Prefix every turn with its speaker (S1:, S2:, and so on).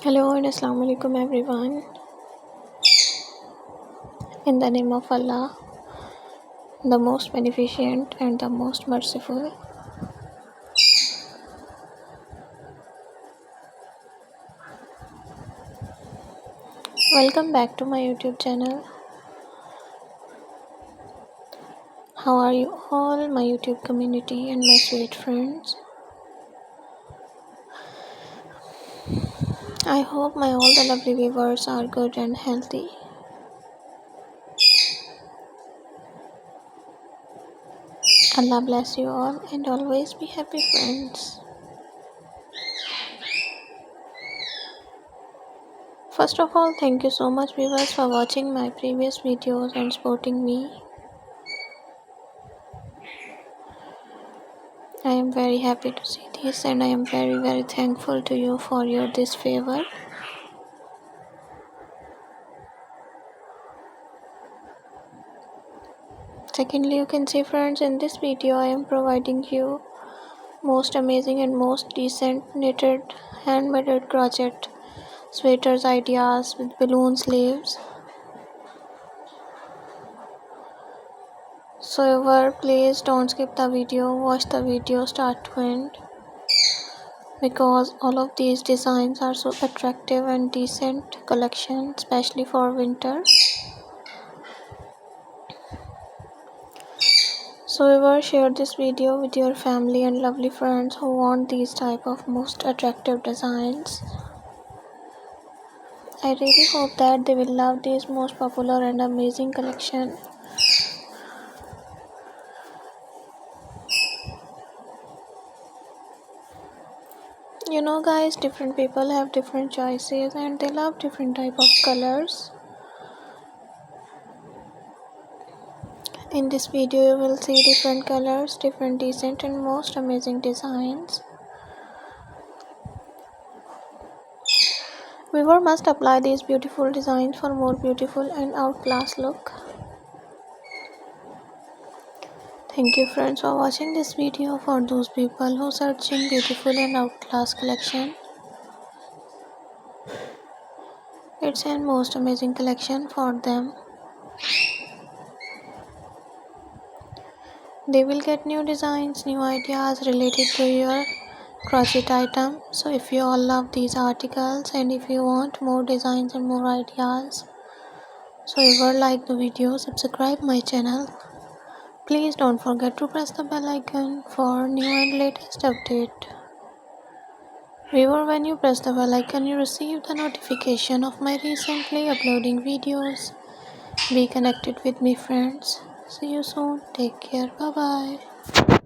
S1: Hello and Assalamu alaikum everyone. In the name of Allah, the most beneficent and the most merciful. Welcome back to my YouTube channel. How are you all, my YouTube community and my sweet friends? I hope my all the lovely viewers are good and healthy. Allah bless you all and always be happy, friends. First of all, thank you so much viewers for watching my previous videos and supporting me. I am very happy to see this and I am very thankful to you for your this favor. Secondly, you can see friends, in this video I am providing you most amazing and most decent knitted hand-made crochet sweaters ideas with balloon sleeves. So ever please don't skip the video, watch the video start to end, because all of these designs are so attractive and decent collection, especially for winter. So ever share this video with your family and lovely friends who want these type of most attractive designs. I really hope that they will love this most popular and amazing collection. You know guys, different people have different choices and they love different type of colors. In this video you will see different colors, different decent and most amazing designs. Viewer must apply these beautiful designs for more beautiful and outclass look. Thank you friends for watching this video. For those people who searching beautiful and outclass collection, it's a most amazing collection for them. They will get new designs, new ideas related to your crochet item. So if you all love these articles and if you want more designs and more ideas, so if you like the video, subscribe my channel. Please don't forget to press the bell icon for new and latest update. Viewer, when you press the bell icon, you receive the notification of my recently uploading videos. Be connected with me friends. See you soon. Take care. Bye bye.